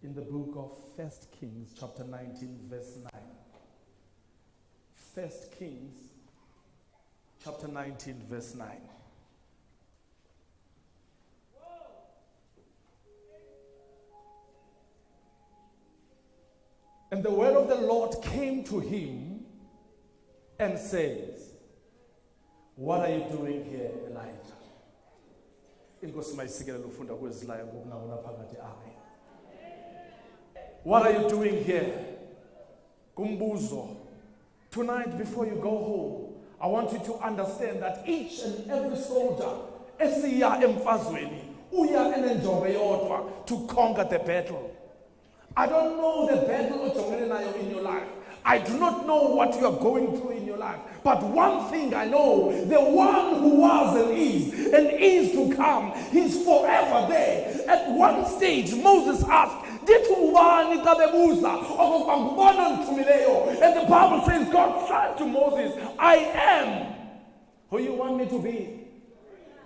in the book of 1 Kings, chapter 19, verse 9. 1 Kings, chapter 19, verse 9. And the word of the Lord came to him and says, "What are you doing here, Elijah?" Inkosi mayisikele ufunda kwezilayo ngokungabona phakathi amen. What are you doing here? Kumbuzo. Tonight, before you go home, I want you to understand that each and every soldier esiya emfazweni uya enenjongo eyodwa to conquer the battle. I don't know the battle ojongene nayo in your life. I do not know what you are going through in your life. But one thing I know, the one who was and is to come, he's forever there. At one stage, Moses asked, and the Bible says, God said to Moses, I am who you want me to be.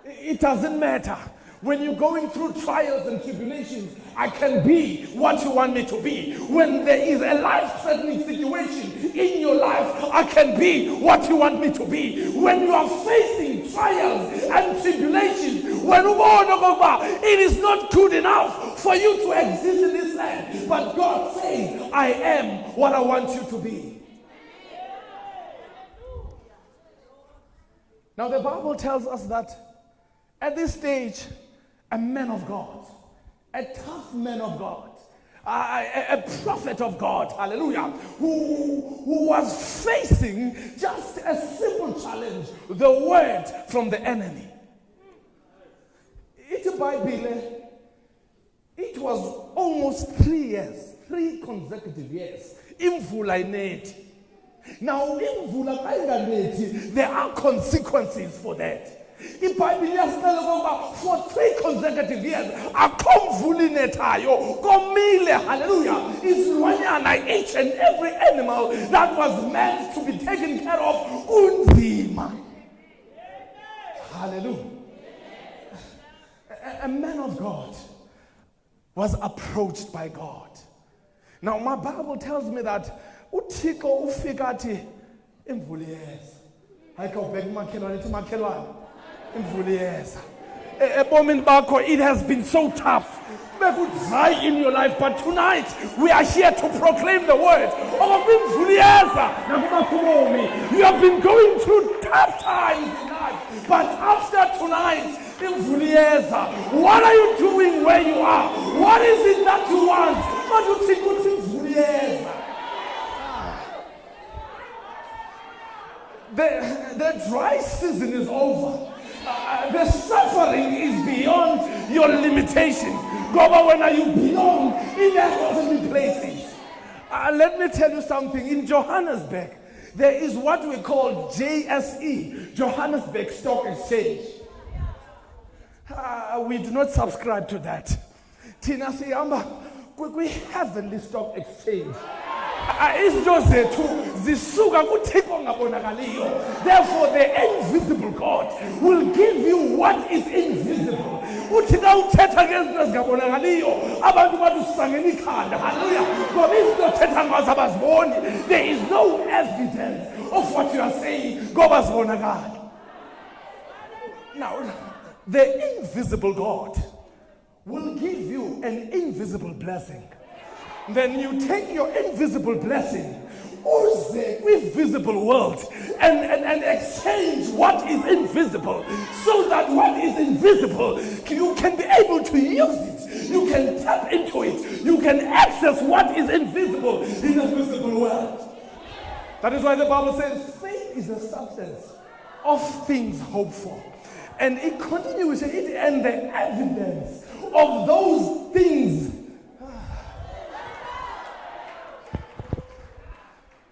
It doesn't matter. When you're going through trials and tribulations, I can be what you want me to be. When there is a life-threatening situation in your life, I can be what you want me to be. When you are facing trials and tribulations, it is not good enough for you to exist in this land. But God says, I am what I want you to be. Now the Bible tells us that at this stage, a man of God, a tough man of God, a prophet of God, hallelujah, who was facing just a simple challenge, the word from the enemy. It was almost 3 years, 3 consecutive years. Now, there are consequences for that. For 3 consecutive years, hallelujah, is each and every animal that was meant to be taken care of. Hallelujah. A man of God was approached by God. Now, my Bible tells me that uThixo ufika athi imvula iyeza. Ayikawubheka umakhelwane ithi makhelwane imvula iyeza. Ebomini bakho it has been so tough. Dry in your life, but tonight we are here to proclaim the word. You have been going through tough times in life, but after tonight, what are you doing where you are? What is it that you want? The dry season is over. The suffering is beyond your limitations. Go when you belong in the heavenly places. Let me tell you something. In Johannesburg, there is what we call JSE, Johannesburg Stock Exchange. We do not subscribe to that. Tina Siyamba, we heavenly stock exchange. Therefore, the invisible God will give you what is invisible. There is no evidence of what you are saying. Now, the invisible God will give you an invisible blessing. Then you take your invisible blessing with visible world and exchange what is invisible, so that what is invisible you can be able to use it, you can tap into it, you can access what is invisible in the visible world. That is why the Bible says faith is the substance of things hoped for, and it continues and the evidence of those things.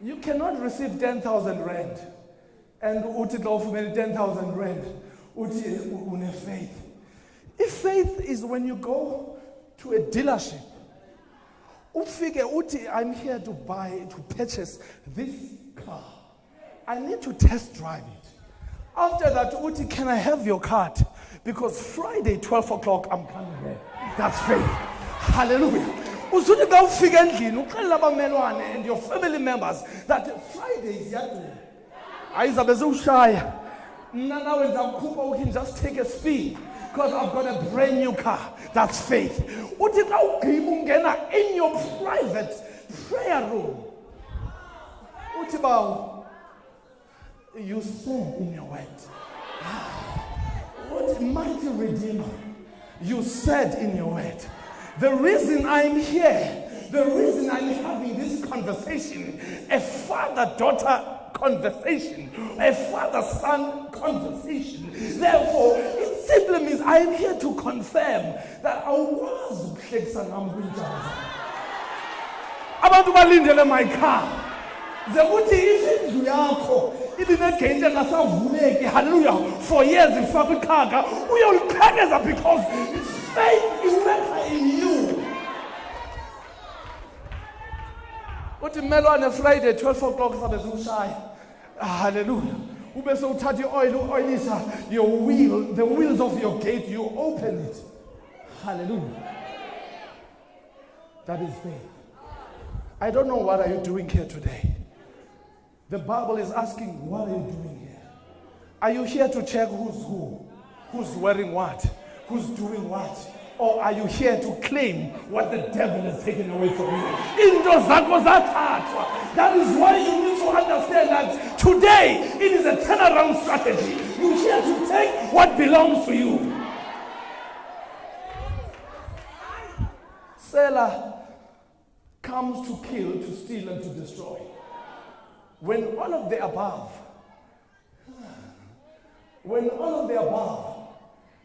You cannot receive 10,000 rand and uthi xa ufumene 10,000 rand uthi une faith. If faith is when you go to a dealership, ufike uthi I'm here to purchase this car. I need to test drive it. After that, uthi, can I have your card? Because Friday 12 o'clock I'm coming there. That's faith. Hallelujah. Usuthi xa ufika endlini uxelela abamelwane and your family members that Fridays yadula. Ayizabe sewushaya. Mna nawe ndizakukhupha we can just take a spin because I've got a brand new car. That's faith. Uthi xa ugqiba ungena in your private prayer room. Uthi bawo you said in your word. What mighty Redeemer, you said in your word, the reason I'm here, the reason I'm having this conversation, a father-daughter conversation, a father-son conversation, therefore, it simply means I'm here to confirm that I was abantu balindele my car. Zekuthi ifindlu yakho ibinegate engasavuleki, hallelujah, for years ifakwe iqhaga uyoliqhekeza because faith iweka in you. Uthi melwane Friday 12 o'clock sabe siushaya, hallelujah, ube sewuthatha ioil uoilisa your wheel, the wheels of your gate, you open it, hallelujah. That is faith. I don't know what are you doing here today. The Bible is asking, what are you doing here? Are you here to check who's who? Who's wearing what? Who's doing what? Or are you here to claim what the devil has taken away from you? That is why you need to understand that today it is a turnaround strategy. You're here to take what belongs to you. Selah comes to kill, to steal, and to destroy. When all of the above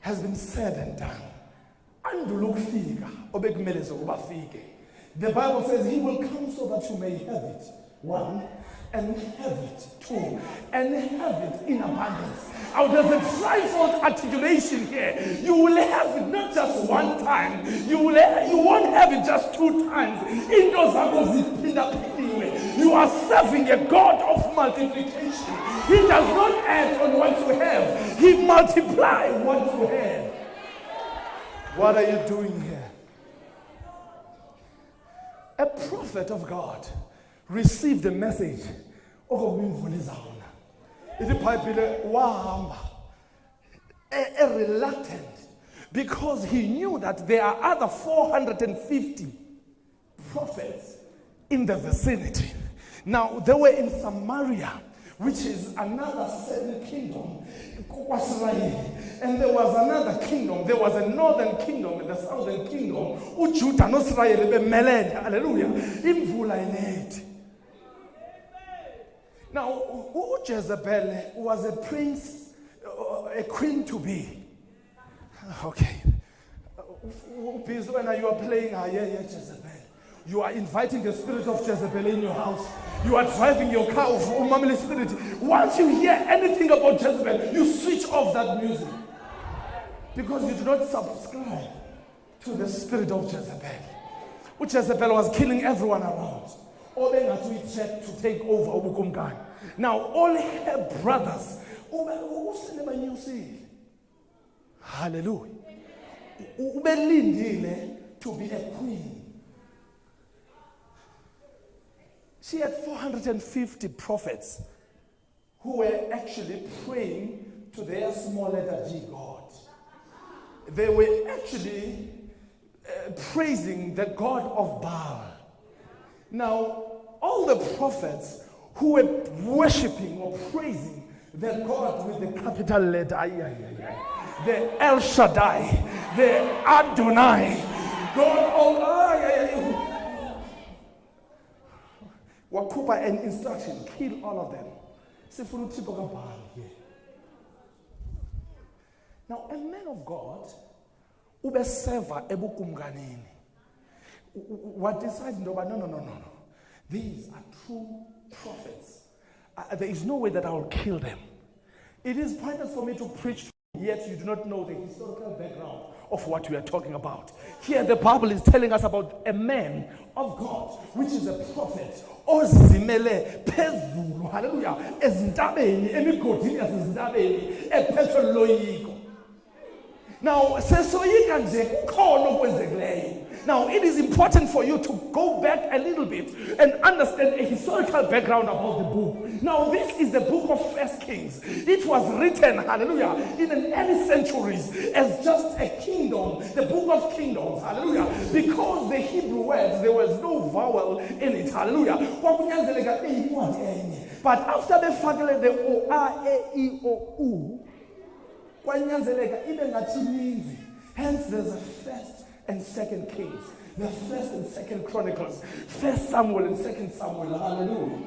has been said and done, the Bible says he will come so that you may have it. One, and have it. Two, and have it in abundance. Now there's a trifold articulation here. You will have it not just one time. You won't have it just two times. You are serving a God of multiplication. He does not add on what you have. He multiplies what you have. What are you doing here? A prophet of God received a message. Reluctant, because he knew that there are other 450 prophets in the vicinity. Now they were in Samaria, which is another southern kingdom, and there was another kingdom. There was a northern kingdom and a southern kingdom. Ujuda no Israel bemelene, hallelujah. Imvula inethi. Now, Jezebel was a prince, a queen to be. Okay. When you are playing, Jezebel. You are inviting the spirit of Jezebel in your house. You are driving your car of Umamili spirit. Once you hear anything about Jezebel, you switch off that music. Because you do not subscribe to the spirit of Jezebel. Which Jezebel was killing everyone around. All they had to take over Ubukumkan. Now, all her brothers, hallelujah, to be a queen. She had 450 prophets who were actually praying to their small letter G God. They were actually praising the God of Baal. Now, all the prophets who were worshipping or praising the God with the capital letter, the El Shaddai, the Adonai, God, Wakupa an instruction, kill all of them. Now, a man of God, ube server ebukumganini. What decides no. These are true prophets. There is no way that I will kill them. It is pointless for me to preach, yet you do not know the historical background of what we are talking about. Here the Bible is telling us about a man of God, which is a prophet. Ozimele phezulu, hallelujah, ezintabeni, emigodini yasezintabeni, ephethe loyiko. Now, sesoyika nje kukhona okwenzekileyo. Now, it is important for you to go back a little bit and understand a historical background about the book. Now, this is the book of First Kings. It was written, hallelujah, in the early centuries as just a kingdom, the book of kingdoms, hallelujah. Because the Hebrew words, there was no vowel in it, hallelujah. But after the fakele the O, A, E, I, O, U, hence there's a first and second Kings, the first and second Chronicles, first Samuel and second Samuel, hallelujah.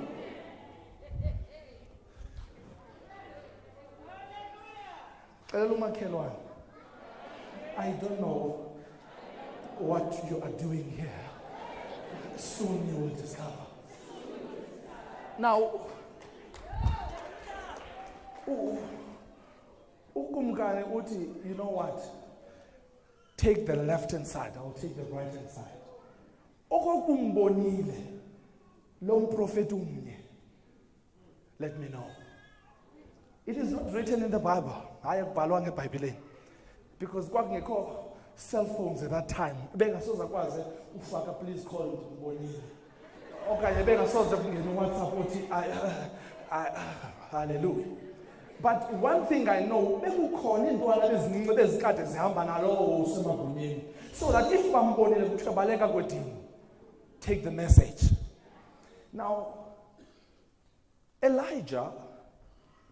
I don't know what you are doing here. Soon you will discover. Now, ukumkani uthi, you know what? Take the left-hand side, I'll take the right-hand side. Okokumbonile, lo mprofeti umnye. Let me know. It is not written in the Bible. Ayakubhalwa ngeBhayibhelini. Because kwakungekho cell phones at that time. Bengasoza kwaze ufaka please call umbonile. Okanye bengasoza kungena uWhatsApp uthi hallelujah. But one thing I know, bekukhona intwana ezincinci bezikade zihamba nalo usemagunyeni. So that if bambonile kuthiwa baleka kwedini, take the message. Now, Elijah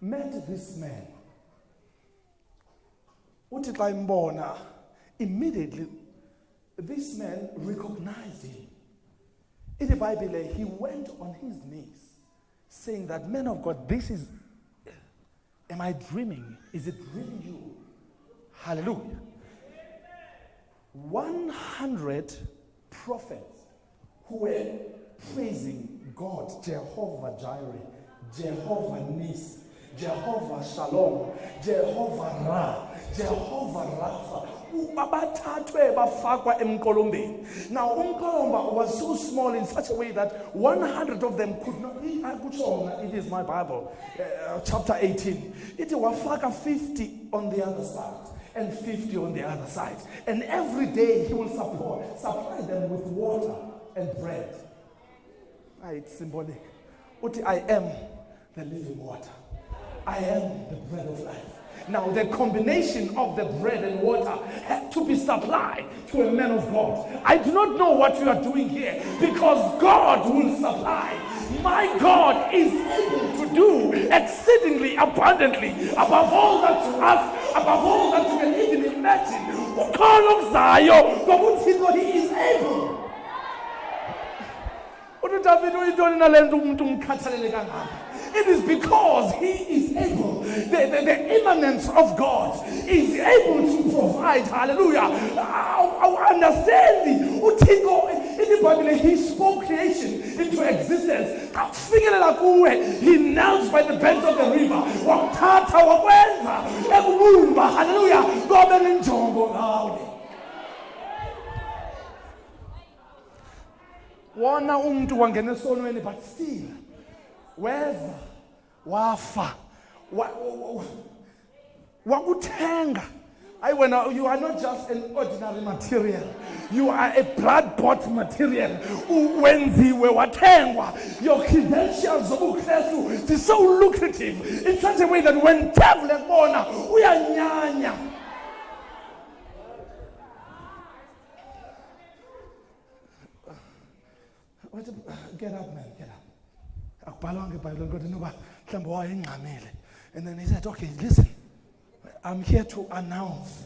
met this man. Uthi xa imbona, immediately this man recognized him. In the Bible, he went on his knees, saying that, man of God, this is, am I dreaming? Is it really you? Hallelujah. 100 prophets who were praising God, Jehovah Jireh, Jehovah Nis, Jehovah Shalom, Jehovah Ra, Jehovah Rapha. Babathathwe bafakwa emkolombeni. Now, umkolomba was so small in such a way that 100 of them could not. It is my Bible, chapter 18. It wafaka 50 on the other side and 50 on the other side. And every day he will supply them with water and bread. It's symbolic. I am the living water. I am the bread of life. Now, the combination of the bread and water had to be supplied to a man of God. I do not know what you are doing here, because God will supply. My God is able to do exceedingly abundantly above all that you ask, above all that you can even imagine. He is able. It is because he is able. The immanence of God is able to provide. Hallelujah. Understanding. In the Bible, he spoke creation into existence. He knelt by the banks of the river. Hallelujah. Wona umuntu wangena esonweni, but still weza wafa wakuthenga. When you are not just an ordinary material, you are a blood-bought material. Wenziwe wathengwa. Your credentials of uKristu is so lucrative in such a way that when devil ekubona uyanyanya. Get up, man, get up. And then he said, okay, listen, I'm here to announce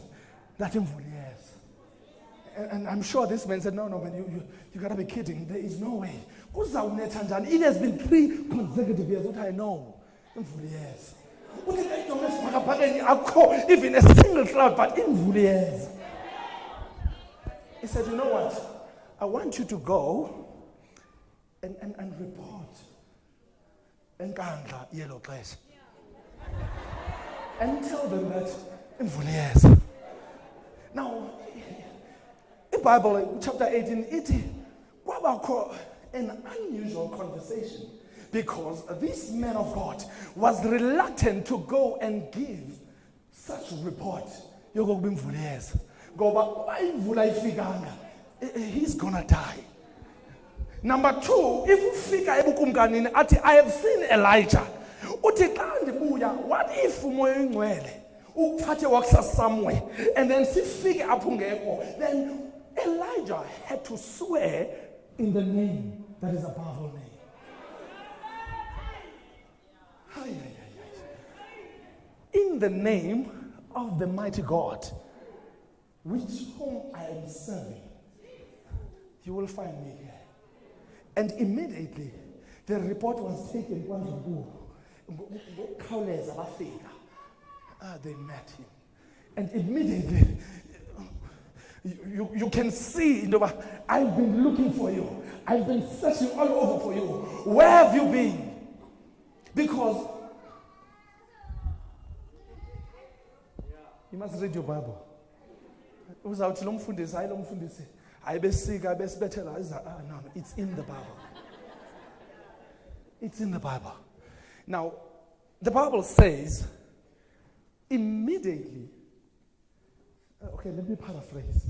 that in years. And I'm sure this man said, no, man, you gotta be kidding. There is no way. It has been 3 consecutive years. What I know, in years. Even a single cloud, but in years. He said, you know what? I want you to go and report enkandla yellow place and tell them that imvula iyeza. Now, in Bible chapter 18, it kwabakho an unusual conversation, because this man of God was reluctant to go and give such report yokokuba imvula iyeza, ngoba imvula ayifikanga. he's gonna die. Number 2, if ufika ebukumkanini athi I have seen Elijah. Uthi xa ndibuya, what if umoya oyingcwele ukuthathe wakusa somewhere and then sifike apho ungekho? Then Elijah had to swear in the name that is above all name. In the name of the mighty God, whom I am serving, you will find me here. And immediately, the report was taken. They met him. And immediately, you can see, I've been looking for you. I've been searching all over for you. Where have you been? Because you must read your Bible. No, it's in the Bible. It's in the Bible. Now, the Bible says, immediately, okay, let me paraphrase.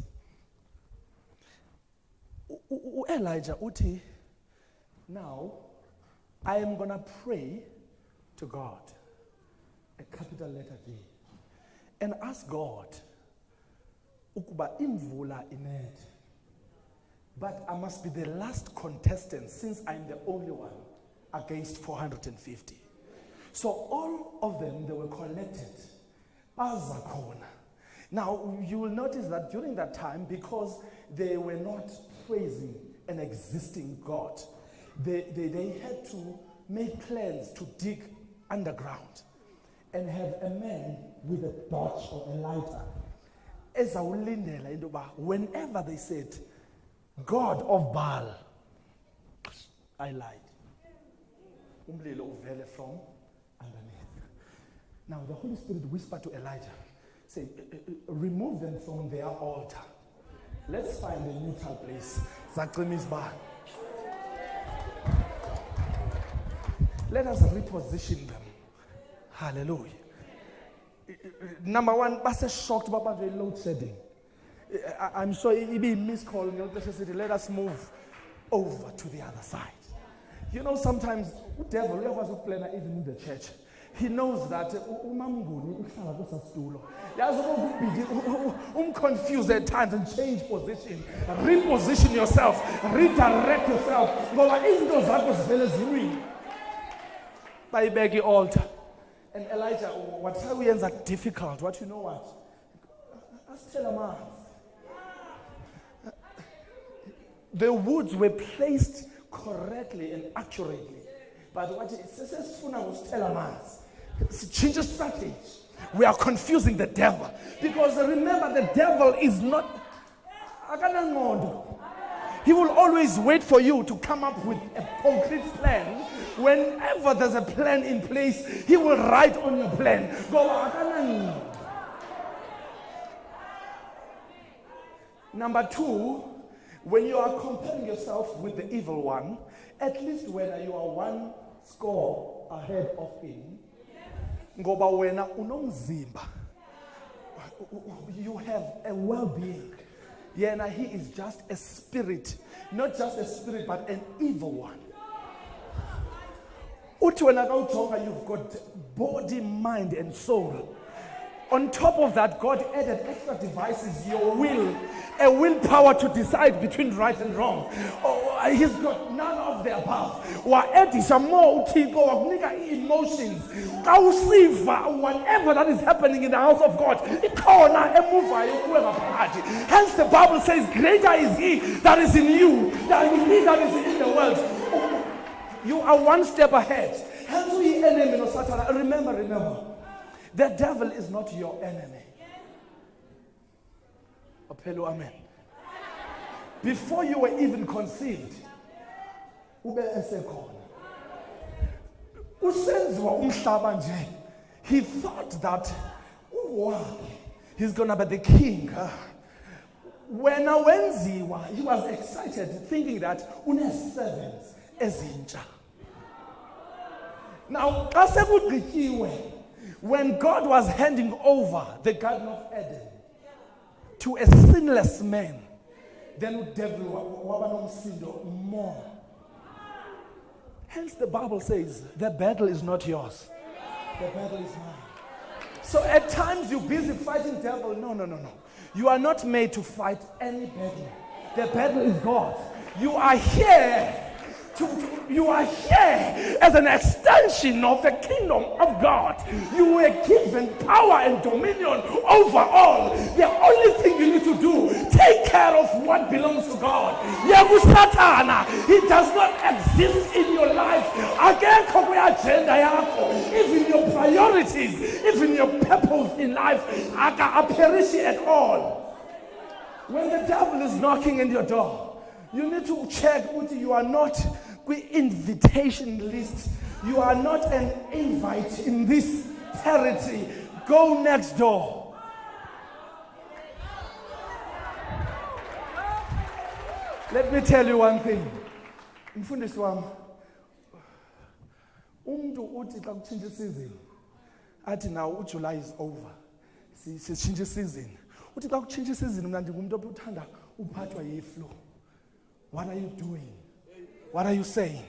Elijah uti, now I am going to pray to God, a capital letter D, and ask God, ukuba imvula inet. But I must be the last contestant since I'm the only one against 450. So all of them, they were collected. Azakhona. Now, you will notice that during that time, because they were not praising an existing God, they had to make plans to dig underground and have a man with a torch or a lighter. Whenever they said, God of Baal, I lied. Umlilo uvele from underneath. Now the Holy Spirit whispered to Elijah, say, remove them from their altar. Let's find a neutral place. Zakrimi's bar. Let us reposition them. Hallelujah. Number 1, Pastor shocked about the load shedding. I'm sure it be miscalled. Let us move over to the other side. You know, sometimes the devil, even in the church, he knows that confused at times and change position, reposition yourself, redirect yourself. By begging altar. And Elijah, what's how we ends up difficult? What you know what? Ask tell a man. The woods were placed correctly and accurately. But what it says, Funa was tell a man. Change of strategy. We are confusing the devil. Because remember, the devil is not. He will always wait for you to come up with a concrete plan. Whenever there's a plan in place, he will write on your plan. Number 2, when you are comparing yourself with the evil one, at least when you are 1 score ahead of him, ngoba wena unomzimba, you have a well-being. Yena, he is just a spirit, not just a spirit, but an evil one. You've got body, mind, and soul. On top of that, God added extra devices, your will, a willpower to decide between right and wrong. He's got none of the above. Emotions. Whatever that is happening in the house of God. Hence the Bible says, greater is he that is in you than he that is in the world. You are 1 step ahead. Hence we enemy of Satan. Remember. The devil is not your enemy. Apelo amen. Before you were even conceived, he thought that he's gonna be the king. When he was excited, thinking that une servants ezintsha. Now, when God was handing over the Garden of Eden to a sinless man, then the devil waba nomsindo more. Hence the Bible says, the battle is not yours. The battle is mine. So at times you're busy fighting devil. No. You are not made to fight any battle. The battle is God's. You are here as an extension of the kingdom of God. You were given power and dominion over all. The only thing you need to do, take care of what belongs to God. He does not exist in your life. Even your priorities, even your purpose in life are perishing at all. When the devil is knocking at your door, you need to check whether you are not the invitation list. You are not an invite in this territory. Go next door. Let me tell you one thing. Mfundisi wami, umuntu uthi xa kutshintsha isizini, athi now uJuly is over. Sitshintsha isizini. Uthi xa kutshintsha isizini mina ndingumuntu othanda uphathwa yiflu. What are you doing? What are you saying?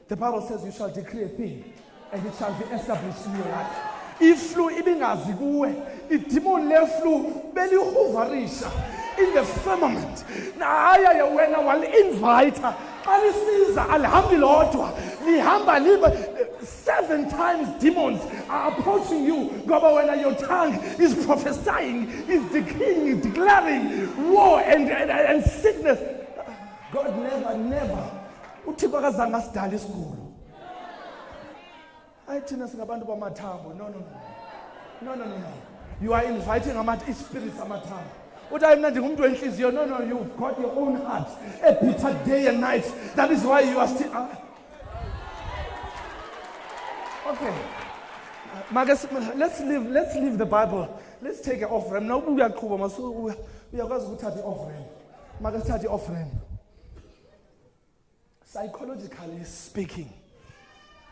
The Bible says you shall decree a thing and it shall be established in your life. Iflu ibingazi kuwe, idemon leflu belihoverisha in the firmament. Na aya wena wal inviter, alisiza alihambi lodwa, lihamba libe 7 times demons are approaching you. Ngoba when your tongue is prophesying, is decreeing, is declaring war and sickness. God never. UThixo akazange asidala isigulu. Ayithina singabantu bamathambo. No. You are inviting spirits amathambo. Uthi mina ndingumuntu wenhliziyo. No, you've got your own heart. A bitter day and night. That is why you are still Okay. Let's leave the Bible. Let's take an offering. Now we are going to take the offering. Make start the offering. Psychologically speaking,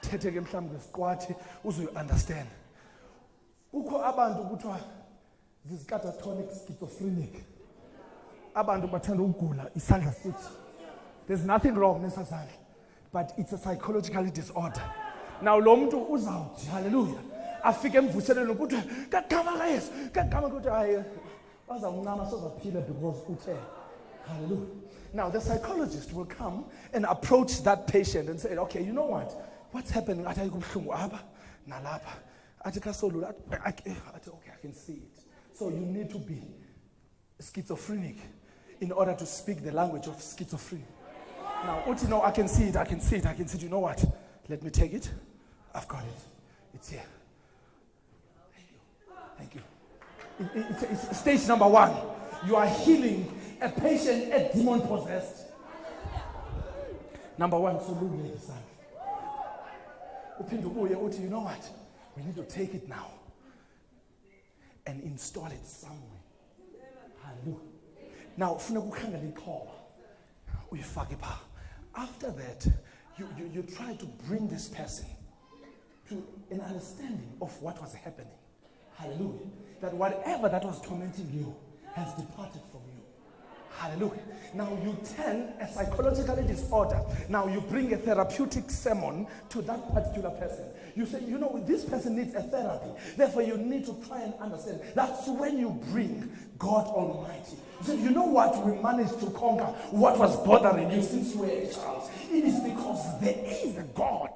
thethe mhlawumbe siqwathi uzu understand. Kukho abantu kuthiwa catatonic schizophrenic. Abantu bathanda ukugula isandla sithi. There's nothing wrong nesasandla, but it's a psychological disorder. Now lo muntu uzawuthi hallelujah afike emvuselelo ukuthi kagama kaYesu kagama ukuthi hayi bazawuncama sozaphila because uthe hallelujah. Now the psychologist will come and approach that patient and say, okay, you know what? What's happening? Okay, I can see it. So you need to be schizophrenic in order to speak the language of schizophrenia. Now, I can see it. You know what? Let me take it. I've got it. It's here. Thank you. It's stage number 1. You are healing a patient, a demon possessed. Number 1, so look at the son. You know what? We need to take it now and install it somewhere. Hallelujah. Now, after that, you try to bring this person to an understanding of what was happening. Hallelujah. That whatever that was tormenting you has departed from you. Hallelujah. Now you turn a psychological disorder. Now you bring a therapeutic sermon to that particular person. You say, you know, this person needs a therapy. Therefore, you need to try and understand. That's when you bring God Almighty. So you know what? We managed to conquer what was bothering you since you were a child. It is because there is a God.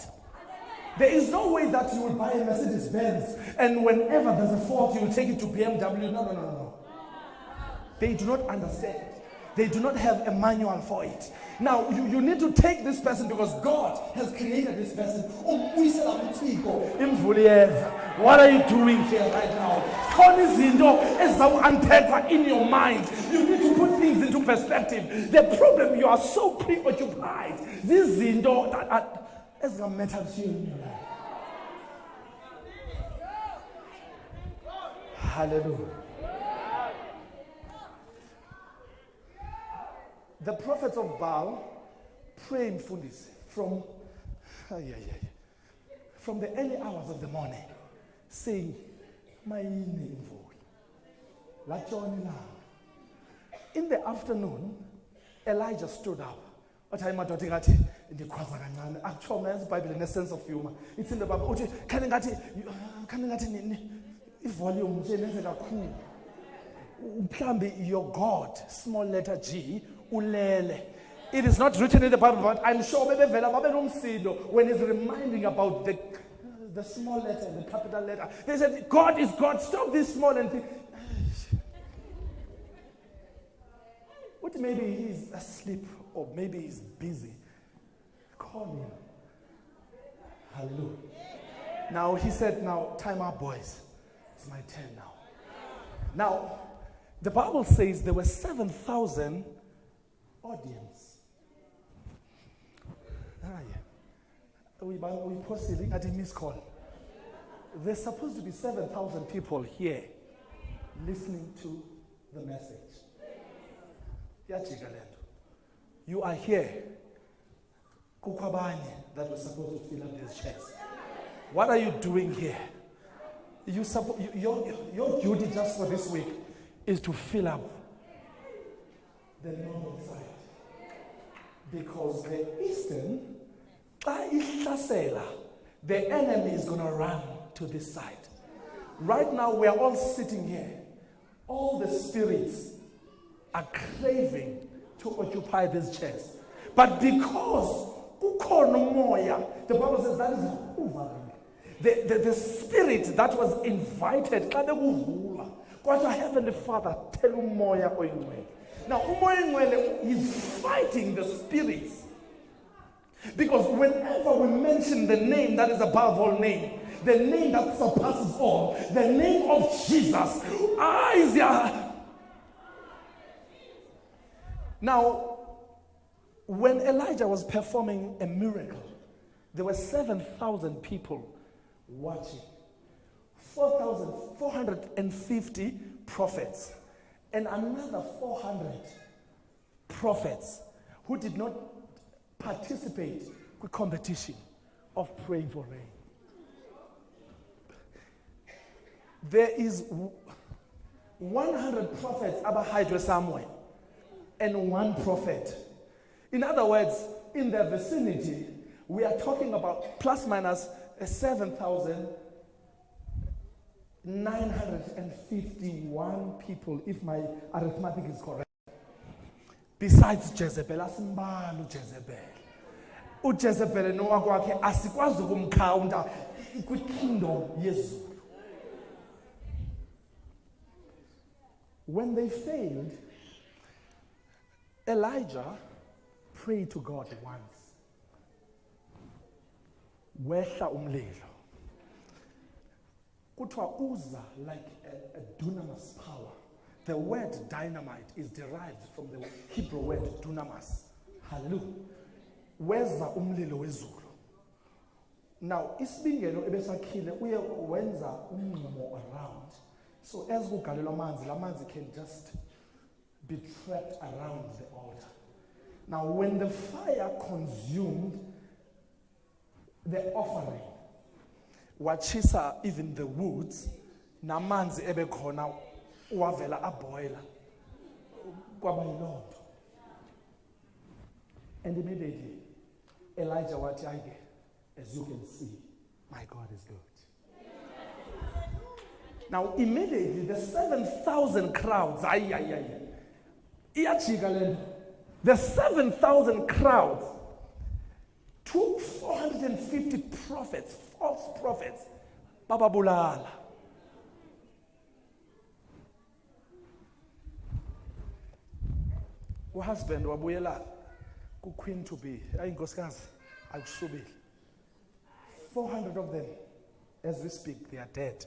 There is no way that you will buy a Mercedes Benz and whenever there's a fault, you will take it to BMW. No. They do not understand. They do not have a manual for it. Now, you need to take this person because God has created this person. What are you doing here right now? In your mind, you need to put things into perspective. The problem, you are so preoccupied. This is as a metal shield in your life. Hallelujah. The prophets of Baal praying for this from the early hours of the morning, saying, "My name." In the afternoon, Elijah stood up. Wathi hayi madoda ngathi ndikhwaza kancane. Akutsho mna yenza iBhayibhile ne-sense of humor. It's in the Bible. Uthi khane ngathi ivolume nje nenze kakhulu. Mhlambi your God, small letter G, ulele. It is not written in the Bible, but I'm sure when he's reminding about the small letter and the capital letter. They said, God is God, stop this small and thing. What, maybe he's asleep or maybe he's busy. Call him. Hallelujah. Now he said, now time out, boys. It's my turn now. Now, the Bible says there were 7,000 audience. We posted at a missed call. There's supposed to be 7,000 people here listening to the message. You are here. That was supposed to fill up these chairs. What are you doing here? Your duty just for this week is to fill up the northern side. Because the eastern, the enemy is going to run to this side. Right now, we are all sitting here. All the spirits are craving to occupy these chairs. But because the Bible says that is hovering. The spirit that was invited, what Heavenly Father tell umoya oyingcwele. Now, umoya oyingcwele is fighting the spirits. Because whenever we mention the name that is above all name, the name that surpasses all, the name of Jesus, Now, when Elijah was performing a miracle, there were 7,000 people watching. 450 prophets, and another 400 prophets who did not participate in competition of praying for rain. There is 100 prophets abahidwe somewhere, and one prophet. In other words, in their vicinity, we are talking about plus minus 7,951 people, if my arithmetic is correct. Besides Jezebel, asimbalu Jezebel. uJezebel nowakwakhe asikwazi ukumcounta kwi-kingdom yezulu. When they failed, Elijah prayed to God once. Wehla umlilo. Kuthiwa uza like a dunamis power. The word dynamite is derived from the Hebrew word dunamis. Hallelujah. Weza umlilo wezulu. Now, isibingelo ebesakhile uye wenza umnqumo around. So as kugalelwa amanzi, la manzi can just be trapped around the altar. Now, when the fire consumed the offering, wachisa even the woods, namanzi ebekhona wavela aboila kwaba yilonto. And immediately Elijah wathi ayike, as you can see, my God is good. Now immediately the 7,000 crowds, the 7,000 crowds took 450 prophets, false prophets, bababulala. Husband wabuyela ku queen to be ayinkosikazi akushubile. 400 of them, as we speak, they are dead.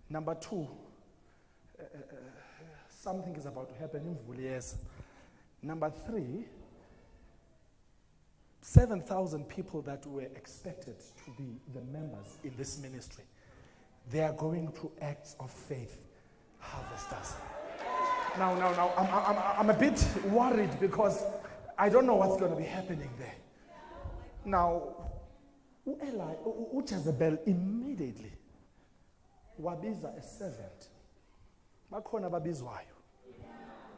Number 2, something is about to happen in Vuliers. Number 3, 7,000 people that were expected to be the members in this ministry, they are going through acts of faith, harvesters. Now, I'm a bit worried because I don't know what's going to be happening there. Now, Jezebel immediately wabiza a servant. Bakhona babizwayo.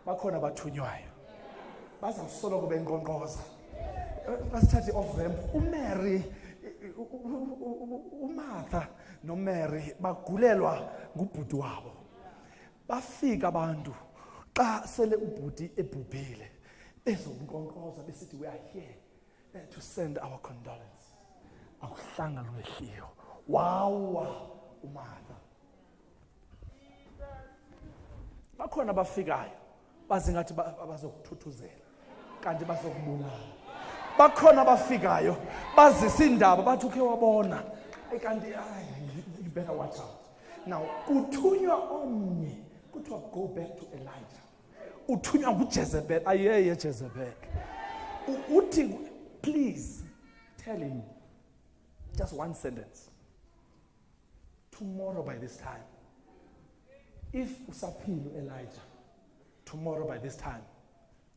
Bakhona bathunywayo. bazawusoloko benkqonkqoza. Basithathe off them. uMary, uMartha noMary bagulelwa ngubhuti wabo. Bafika abantu xa sele ubhuti ebhubhile bezonkqonkqoza besithi we are here to send our condolence. Awuhlanga lwehliyo. Wawa uMartha. Bakhona bafikayo bazingathi bazokuthuthuzela kanti bazokubulala. Bakhona bafikayo bazisa indaba bathi ukhe wabona kanti you better watch out. Now kuthunywa omnye kuthiwa go back to Elijah. Uthunywa nguJezebel, ayeye Jezebel. Uthi please tell him just one sentence. Tomorrow by this time, if usaphila Elijah, tomorrow by this time,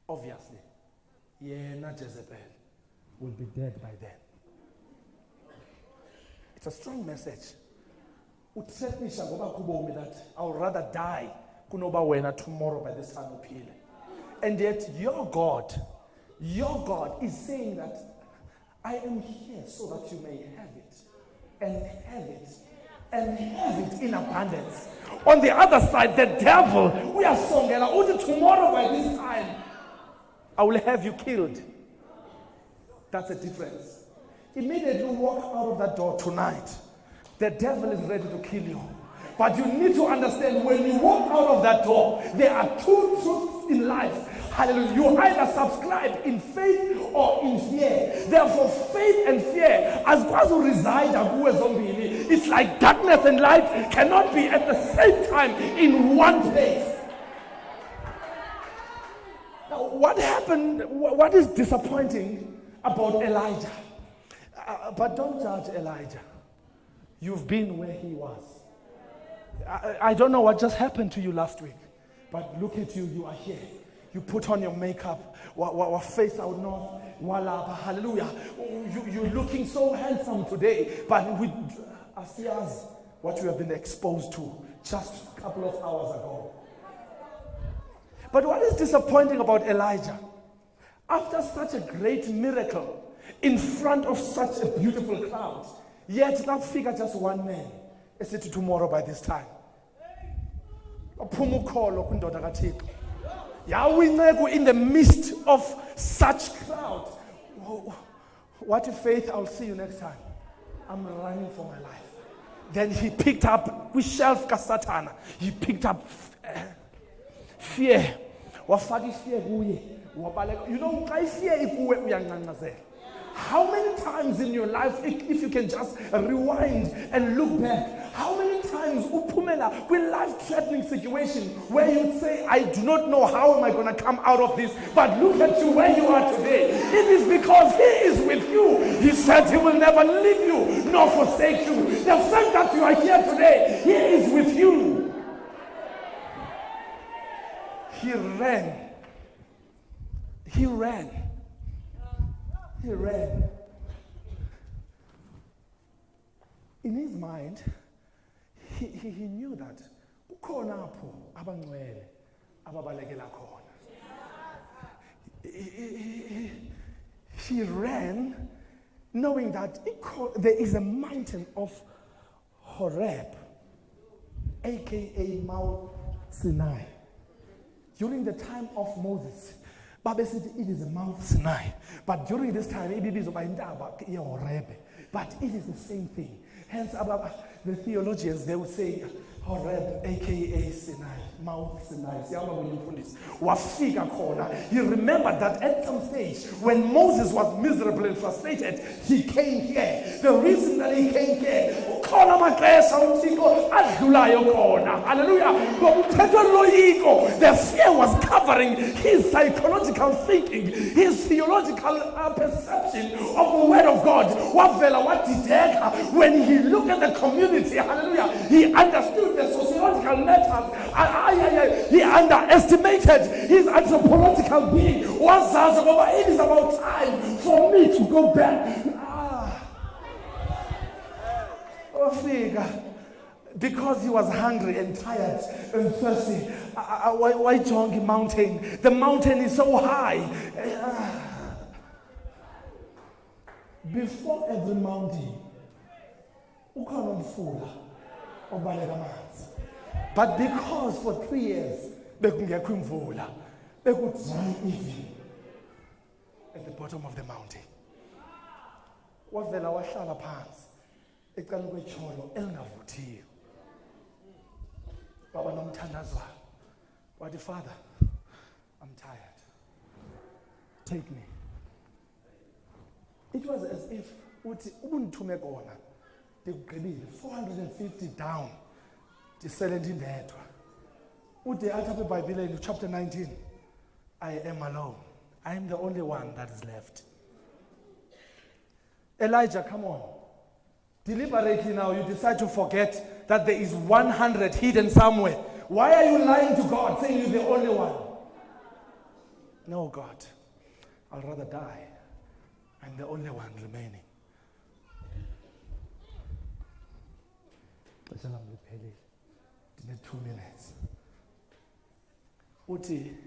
obviously, yena Jezebel will be dead by then. It's a strong message. Uthethnisha ngoba kubomi that I would rather die kunoba wena tomorrow by this time uphile. And yet your God is saying that I am here so that you may have it and have it and have it in abundance. On the other side, the devil, we are songela only tomorrow by this time I will have you killed. That's a difference. Immediately walk out of that door tonight. The devil is ready to kill you. But you need to understand when you walk out of that door, there are two truths in life. Hallelujah. You either subscribe in faith or in fear. Therefore, faith and fear, as God will reside, it's like darkness and light cannot be at the same time in one place. Now, what happened? What is disappointing about Elijah? But don't judge Elijah. You've been where he was. I don't know what just happened to you last week, but look at you, you are here. You put on your makeup, face out north, hallelujah. You're looking so handsome today, but with us, what you have been exposed to just a couple of hours ago. But what is disappointing about Elijah? After such a great miracle, in front of such a beautiful crowd, yet not figure just one man. I said tomorrow by this time. In the midst of such crowd. What if faith? I'll see you next time. I'm running for my life. Then he picked up with shelf kasatana. He picked up fear. You know, I fear. How many times in your life, if you can just rewind and look back, how many times upumela with life-threatening situation where you'd say, I do not know how am I going to come out of this, but look at you where you are today. It is because he is with you. He said he will never leave you nor forsake you. The fact that you are here today, he is with you. He ran. He ran. He ran. In his mind, he knew that ukhona apho abangcwele ababalekela khona. He ran knowing that there is a mountain of Horeb, aka Mount Sinai. During the time of Moses, Baba said it is a Mount Sinai. But during this time, but it is the same thing. Hence, the theologians, they would say, Horeb, aka Sinai, Mount Sinai. You remember that at some stage, when Moses was miserable and frustrated, he came here. The reason that he came here, hallelujah. The fear was covering his psychological thinking, his theological perception of the word of God. When he looked at the community, hallelujah, he understood the sociological matters. He underestimated his anthropological being. It is about time for me to go back. Because he was hungry and tired and thirsty. Why Jongi Mountain? The mountain is so high. Before every mountain, ukhona umfula obaleka amanzi. But because for 3 years bekungekho imvula, bekudry even at the bottom of the mountain. Wavela wahlala phansi ecaleni kwetsholo elingavuthiyo. Baba nomthandazana. Wathi, Father, I'm tired. Take me. It was as if uthi ubundithume kona ndikugqibile 450 down ndisele ndindedwa. Ude athi apha eBhayibhileni chapter 19, I am alone. I am the only one that is left. Elijah, come on. Deliberately now you decide to forget that there is 100 hidden somewhere. Why are you lying to God saying you're the only one? No, God. I'll rather die. I'm the only one remaining. In 2 minutes. Uti,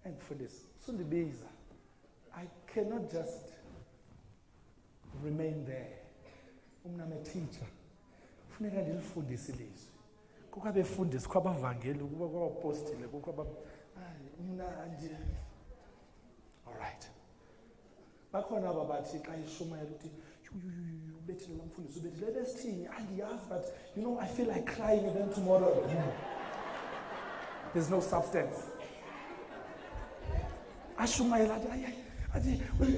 and for this, I cannot just remain there. I'm a teacher. Funeka ndilifundise ilizwi. Kukho abefundisi, kukho abavangeli, kukho abapostile, kukho all right. Bakhona aba bathi xa ishumayela uthi ubethile lo mfundisi ubethile lesithini andiyazi, but you know I feel like crying again tomorrow. There's no substance. Ashumayela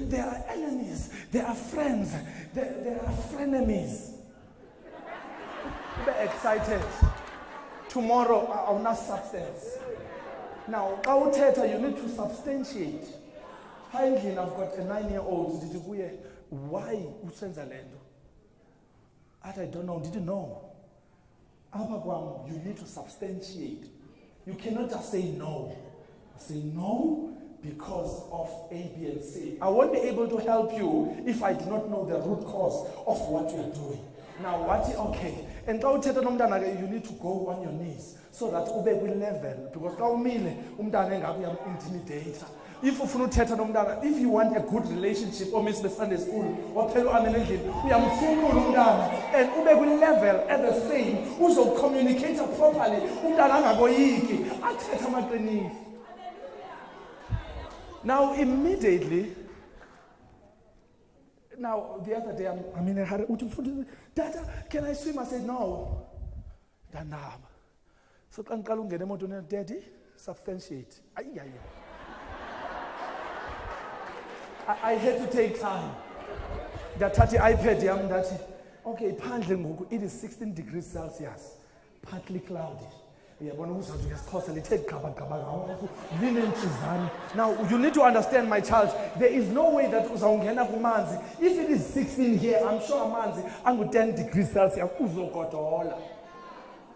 there are enemies, there are friends, there are frenemies. Be excited. Tomorrow I'll not substance. Now, you need to substantiate. Finally, I've got a 9-year-old. Did you why usenza lendo? I don't know. Did you know? You need to substantiate. You cannot just say no. Say no because of A, B, and C. I won't be able to help you if I do not know the root cause of what you are doing. Now, okay. And you need to go on your knees so that ube will level. Because intimidator. If you want a good relationship or miss the Sunday school or tell and ube will level at the same, who communicate properly. Now immediately, now the other day I'm in a hurry. Dada, can I swim? I said no. Danab. So Daddy, substantiate. I had to take time. That iPad, okay, it is 16 degrees Celsius, partly cloudy. Now, you need to understand, my child, there is no way that if it is 16 here, I'm sure Manzi, I'm 10 degrees Celsius.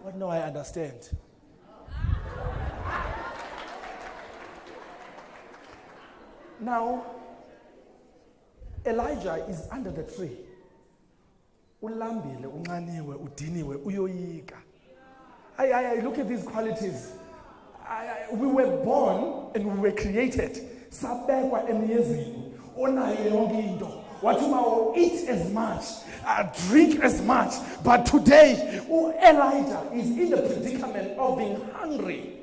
What no, I understand. Now, Elijah is under the tree. Ulambile, unganiwe, udiniwe, uyoyika. I look at these qualities. We were born and we were created. Sabekwa emyezini. Onayo yonke into. Wathuma eat as much, drink as much. But today, Elijah is in the predicament of being hungry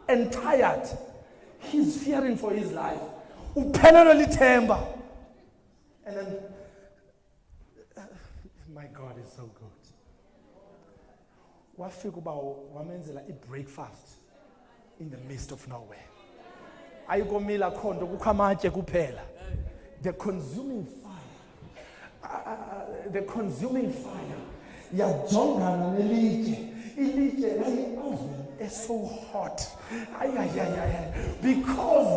and tired. He's fearing for his life. Uphelelwe lithemba. And then, my God is so good. Wafika uba wamenzela breakfast in the midst of nowhere. Ayikomila khondo kukho amatye kuphela. The consuming fire. Yajongana nelitye. Ilitye like oven is so hot. Because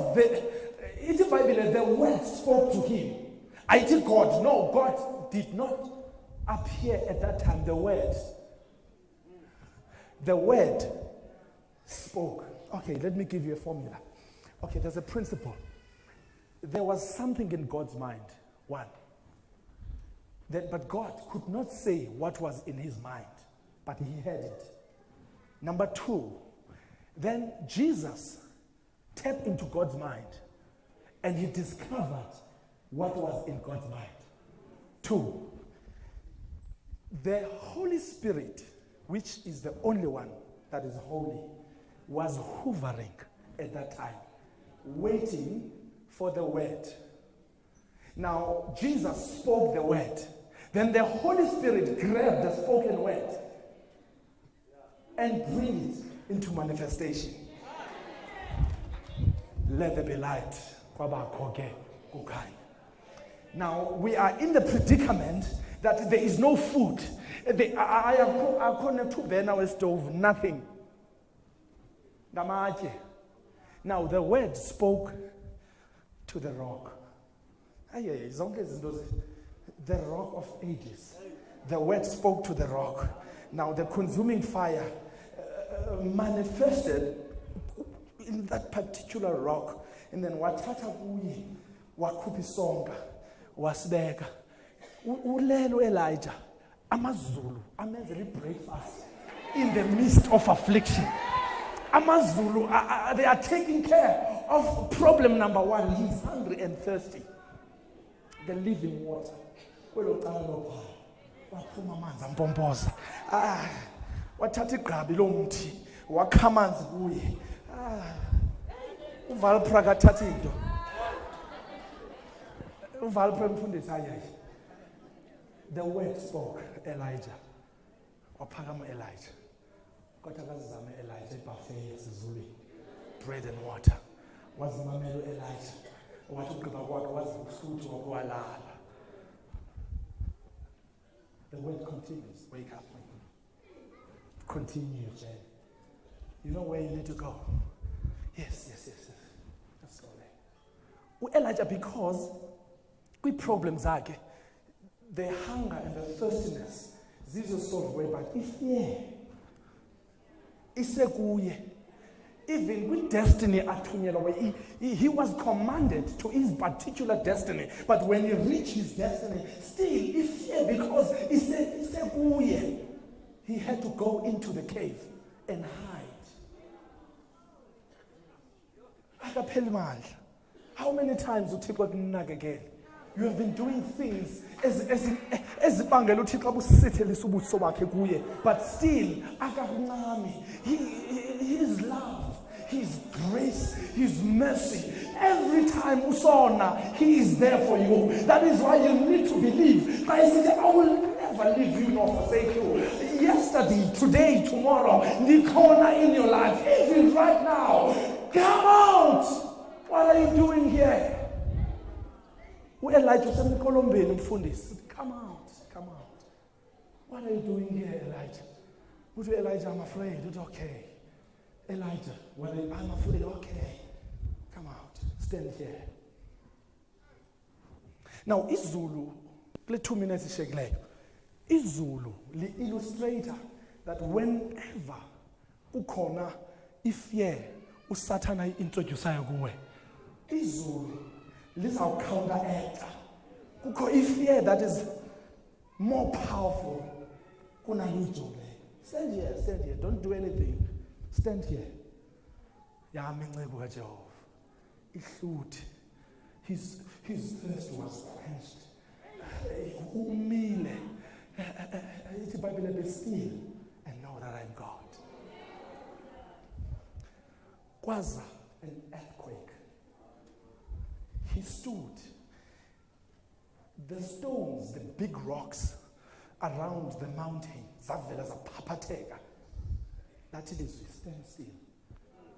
the word spoke to him. I think God. No, God did not appear at that time. The word spoke. Okay, let me give you a formula. Okay, there's a principle. There was something in God's mind. One, But God could not say what was in his mind, but he had it. Number 2, then Jesus tapped into God's mind and he discovered what was in God's mind. 2, the Holy Spirit, which is the only one that is holy, was hovering at that time, waiting for the word. Now, Jesus spoke the word. Then the Holy Spirit grabbed the spoken word and bring it into manifestation. Let there be light. Now, we are in the predicament that there is no food. I couldn't to burn our stove, nothing. Now, the word spoke to the rock. The rock of ages. The word spoke to the rock. Now, the consuming fire manifested in that particular rock. And then wathatha kuye wakhupha isonka wasibeka ulelo Elijah amazulu amenzele breakfast in the midst of affliction. Amazulu they are taking care of problem number 1. He's hungry and thirsty. The living water. Waphuma amanzi ampompoza. Wathatha igqabi lomthi wakha amanzi kuye. Uvalpra kathatha into. Uvalpra mfundisi ayayi. The word spoke, Elijah. Waphakama Elijah. Kodwa akazizame Elijah ebuffet sizulwini. Bread and water. Wazimamela Elijah. Wathi ugqiba kwakhe wazibuhluthu ngokwalala. The word continues. Wake up. Continue, Jen. You know where you need to go? Yes. Let's go there. Elijah, because we problems are the hunger and the thirstiness, these are solved way, but if even with destiny he was commanded to his particular destiny, but when he reached his destiny, still because he had to go into the cave and hide. How many times do people nag again? You have been doing things as but still his love, his grace, his mercy, every time usona, he is there for you. That is why you need to believe. I will never leave you nor forsake you. Yesterday, today, tomorrow, the corner in your life, even right now. Come out! What are you doing here? Elijah said, come out. What are you doing here, Elijah? Elijah, I'm afraid. It's okay. Elijah, I'm afraid. Okay. Come out. Stand here. Now, Izulu, play 2 minutes ishekleyo. Izulu, the illustrator that whenever ukhona ifear usathana introduce kuwe, Izulu lizau counteract. Kukho ifear that is more powerful kunayijo. Stand here, don't do anything. Stand here. Yami ncebo kaJehova. Ihluthi. His thirst was quenched. Umile. It's Bible, be still and know that I'm God. Kwaza an earthquake. He stood. The stones, the big rocks around the mountain, zavela zapapateka. That it is, stand still.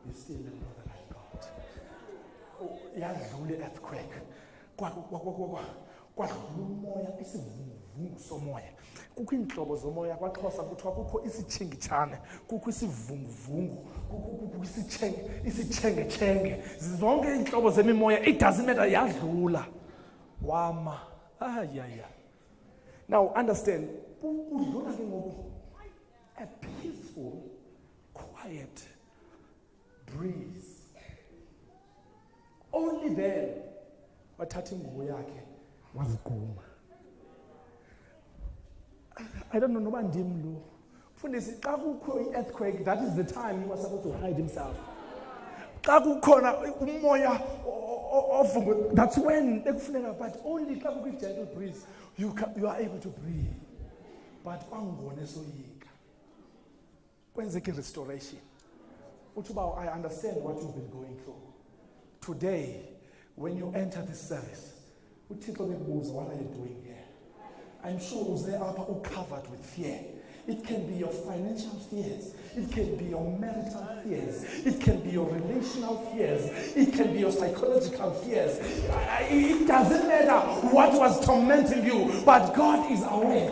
Be still and know that I'm God. Oh, yadlule earthquake. Kwadlula umoya isivunguvungu somoya. Kukho iintlobo zomoya kwaXhosa kuthiwa kukho isitshingitshane, kukho isivunguvungu, kukho isitshengechenge. Zonke iintlobo zemimoya, it doesn't matter, yadlula. Wama. Now understand, a peaceful, quiet breeze. Only then wathatha ingubo yakhe waziguma. I don't know, no one dim lo. Fundisi, xa kukho earthquake, that is the time he was supposed to hide himself. Xa kukhona umoya that's when ekufuneka, but only xa kukho gentle breeze, you are able to breathe. But kwangona esoyika. Kwenzeke restoration. Utuba, I understand what you've been going through. Today, when you enter this service, what are you doing here? I'm sure uze apha covered with fear. It can be your financial fears. It can be your marital fears. It can be your relational fears. It can be your psychological fears. It doesn't matter what was tormenting you, but God is aware.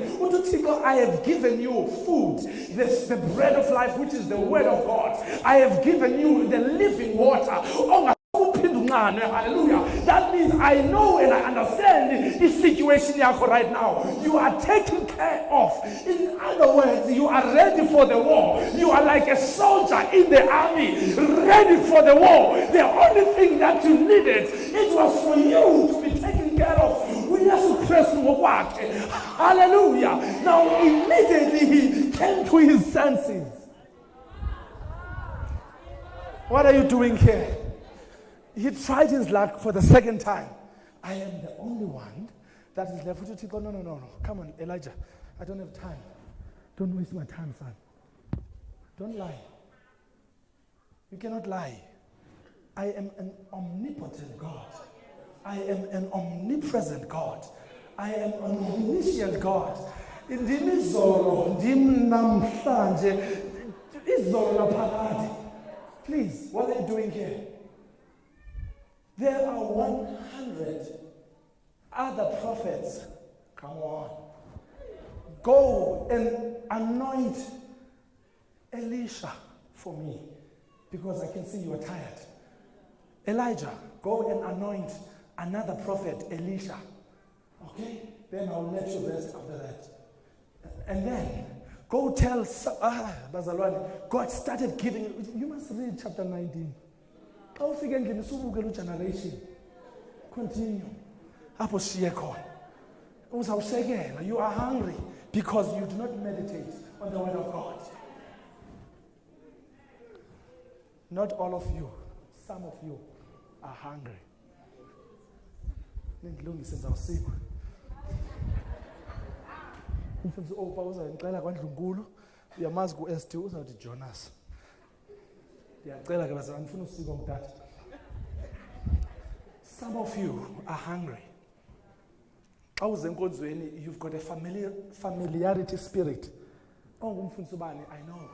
I have given you food, the bread of life, which is the word of God. I have given you the living water. Hallelujah. That means I know and I understand this situation right now. You are taken care of. In other words, you are ready for the war. You are like a soldier in the army, ready for the war. The only thing that you needed, it was for you to be taken care of. Hallelujah. Now immediately he came to his senses. What are you doing here? He tried his luck for the second time. I am the only one that is left. No. Come on, Elijah. I don't have time. Don't waste my time, son. Don't lie. You cannot lie. I am an omnipotent God. I am an omnipresent God. I am an omniscient God. Please, what are you doing here? There are 100 other prophets. Come on. Go and anoint Elisha for me, because I can see you are tired. Elijah, go and anoint another prophet, Elisha. Okay? Then I'll let you rest after that. And then go tell Bazalwane, God started giving. You must read chapter 19. Generation. Continue. You are hungry because you do not meditate on the word of God. Not all of you, some of you are hungry. Jonas. Some of you are hungry. You've got a familiarity spirit. I know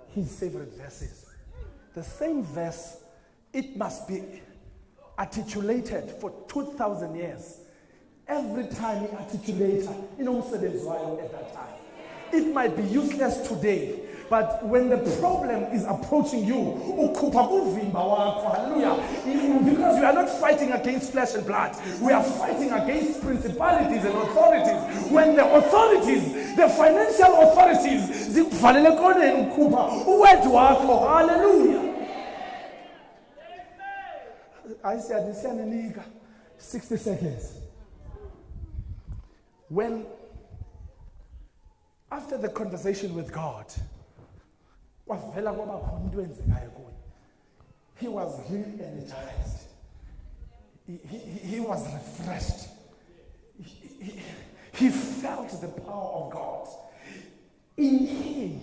his favorite verses. The same verse, it must be articulated for 2,000 years. Every time he articulates, at that time. It might be useless today, but when the problem is approaching you, hallelujah, because we are not fighting against flesh and blood, we are fighting against principalities and authorities. When the authorities, the financial authorities, hallelujah. I said, 60 seconds. When, after the conversation with God, he was re-energized. He was refreshed. He felt the power of God in him.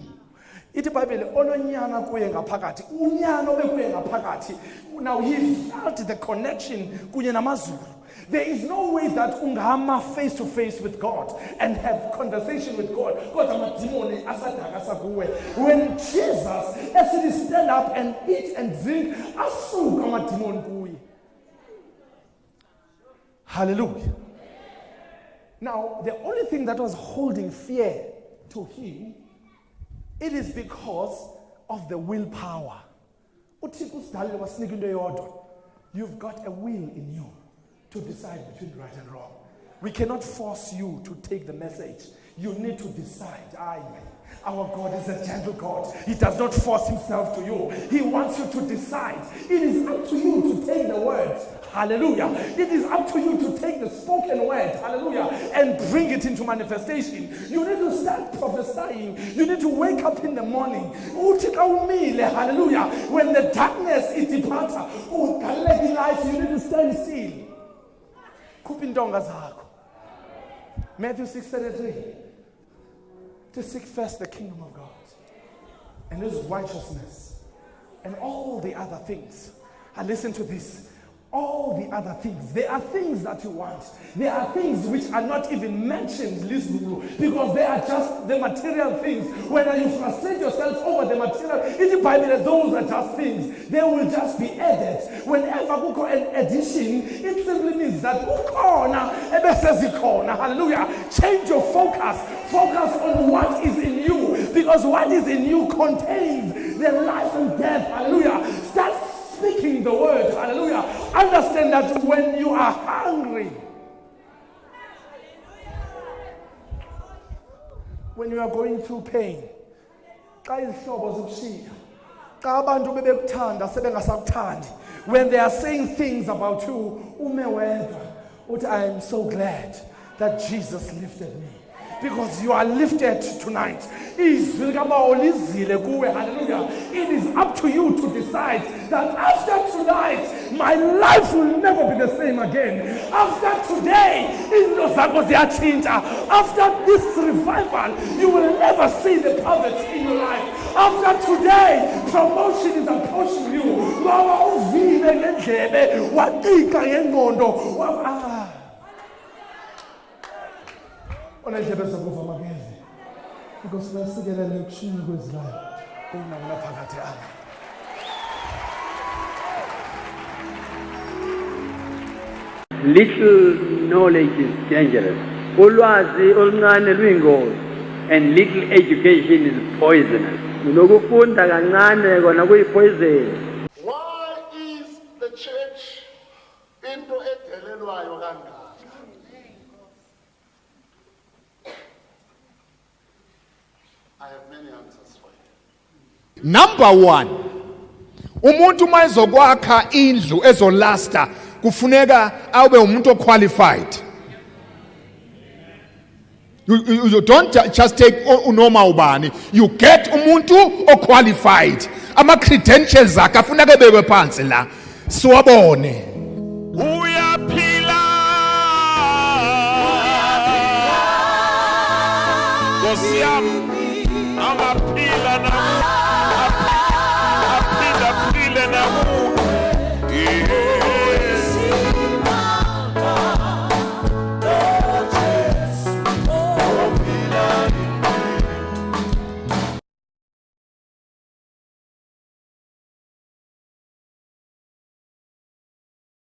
Now he felt the connection. There is no way that ungama face to face with God and have conversation with God. When Jesus actually stand up and eat and drink, hallelujah. Now, the only thing that was holding fear to him, it is because of the willpower. You've got a will in you to decide between right and wrong. We cannot force you to take the message. You need to decide. Our God is a gentle God. He does not force himself to you. He wants you to decide. It is up to you to take the the word. Hallelujah. It is up to you to take the spoken word, hallelujah, and bring it into manifestation. You need to start prophesying. You need to wake up in the morning. Hallelujah. When the darkness is departed, you need to stand still. Matthew 6:33. To seek first the kingdom of God and his righteousness and all the other things. And listen to this. All the other things. There are things that you want. There are things which are not even mentioned, because they are just the material things. When you frustrate yourself over the material, in the Bible, those are just things. They will just be added. Whenever you go an addition, it simply means that hallelujah. Change your focus. Focus on what is in you, because what is in you contains the life and death. Hallelujah. Start speaking the word. Hallelujah. Understand that when you are hungry, when you are going through pain, when they are saying things about you, I am so glad that Jesus lifted me. Because you are lifted tonight. Hallelujah. It is up to you to decide that after tonight, my life will never be the same again. After today, after this revival, you will never see the poverty in your life. After today, promotion is approaching you. Because little knowledge is dangerous. Ulwazi oluncane luyingozi, and little education is poisonous. Unokufunda kancane kona kuyipoison. Why is the church into edelelwayo kangaka? I have many answers for you. Number one, umuntu mayezokwakha indlu ezolasta kufuneka abe umuntu qualified. You don't just take unoma ubani. You get umuntu qualified. Ama credentials akhe afuneka ebekwe phansi la siwabone. Uyaphila Nkosi yami